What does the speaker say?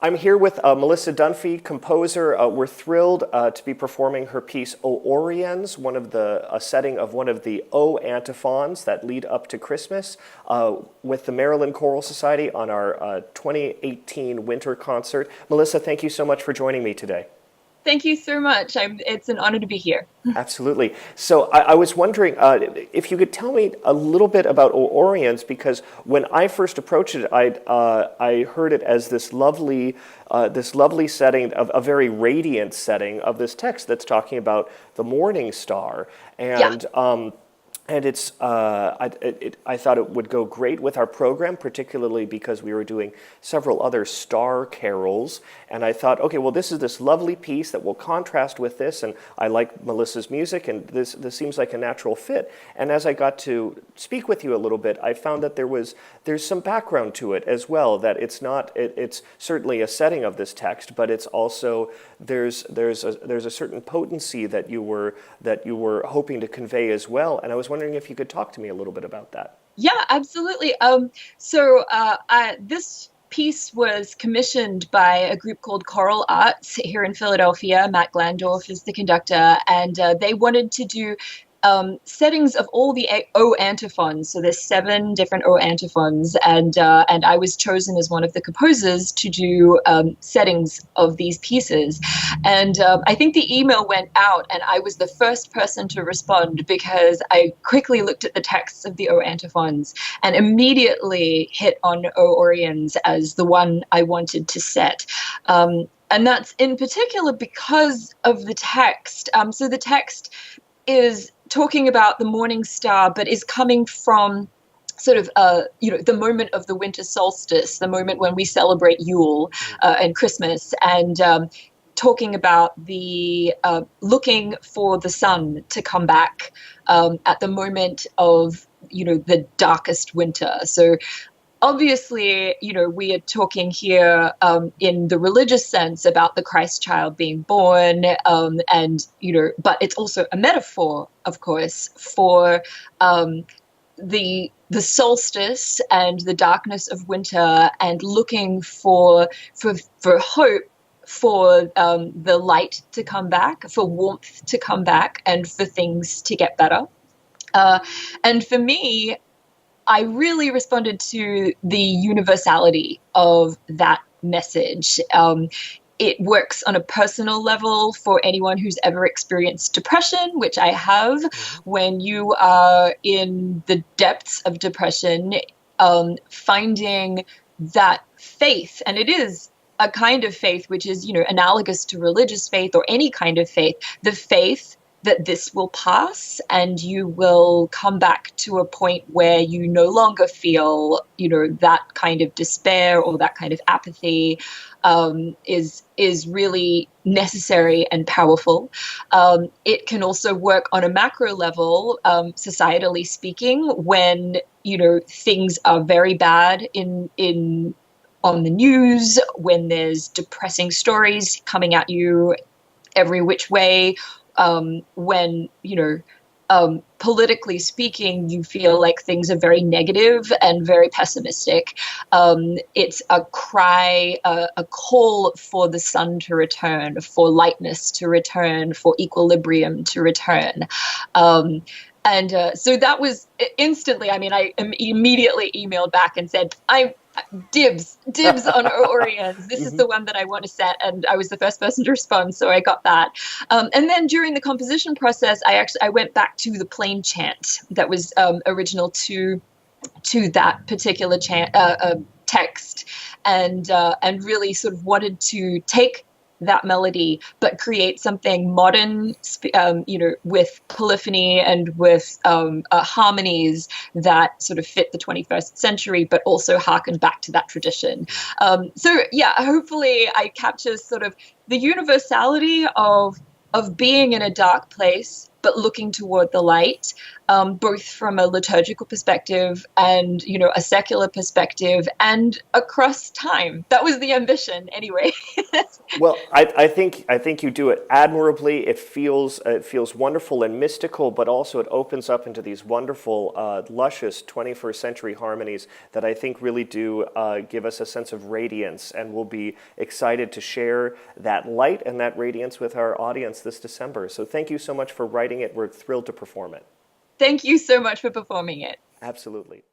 I'm here with Melissa Dunphy, composer. We're thrilled to be performing her piece Oriens, a setting of one of the O antiphons that lead up to Christmas, with the Maryland Choral Society on our 2018 winter concert. Melissa, thank you so much for joining me today. Thank you so much. It's an honor to be here. Absolutely. So I was wondering if you could tell me a little bit about Oriens, because when I first approached it, I heard it as this lovely setting, of a very radiant setting of this text that's talking about the morning star, Yeah. and I thought it would go great with our program, particularly because we were doing several other star carols. And I thought, okay, well, this is this lovely piece that will contrast with this, and I like Melissa's music, and this seems like a natural fit. And as I got to speak with you a little bit, I found that there's some background to it as well. That it's certainly a setting of this text, but it's also there's a certain potency that you were hoping to convey as well. And I was wondering if you could talk to me a little bit about that. Yeah, absolutely. This piece was commissioned by a group called Choral here in Philadelphia. Matt Glandorf is the conductor, and they wanted to do settings of all the O antiphons. So there's 7 different O antiphons, and I was chosen as one of the composers to do settings of these pieces. And I think the email went out, and I was the first person to respond because I quickly looked at the texts of the O antiphons and immediately hit on O Oriens as the one I wanted to set. And that's in particular because of the text. So the text is talking about the morning star, but is coming from sort of, the moment of the winter solstice, the moment when we celebrate Yule and Christmas, and talking about the looking for the sun to come back at the moment of, the darkest winter. So obviously, we are talking here in the religious sense about the Christ child being born, but it's also a metaphor, of course, for the solstice and the darkness of winter, and looking for hope, for the light to come back, for warmth to come back, and for things to get better. And for me, I really responded to the universality of that message. It works on a personal level for anyone who's ever experienced depression, which I have. When you are in the depths of depression, finding that faith, and it is a kind of faith which is, analogous to religious faith or any kind of faith, the faith that this will pass and you will come back to a point where you no longer feel, that kind of despair or that kind of apathy, is really necessary and powerful. It can also work on a macro level, societally speaking, when, things are very bad on the news, when there's depressing stories coming at you every which way, when, politically speaking, you feel like things are very negative and very pessimistic. It's a cry, a call for the sun to return, for lightness to return, for equilibrium to return. So that was instantly, I immediately emailed back and said, dibs on Oriens. This is the one that I want to set, and I was the first person to respond, so I got that. And then during the composition process, I went back to the plain chant that was original to that particular text, and really sort of wanted to take that melody, but create something modern, with polyphony and with harmonies that sort of fit the 21st century, but also harken back to that tradition. Hopefully I capture sort of the universality of being in a dark place, but looking toward the light, both from a liturgical perspective and, a secular perspective and across time. That was the ambition, anyway. Well, I think you do it admirably. It feels wonderful and mystical, but also it opens up into these wonderful, luscious 21st century harmonies that I think really do give us a sense of radiance, and we'll be excited to share that light and that radiance with our audience this December. So thank you so much for writing it. We're thrilled to perform it. Thank you so much for performing it. Absolutely.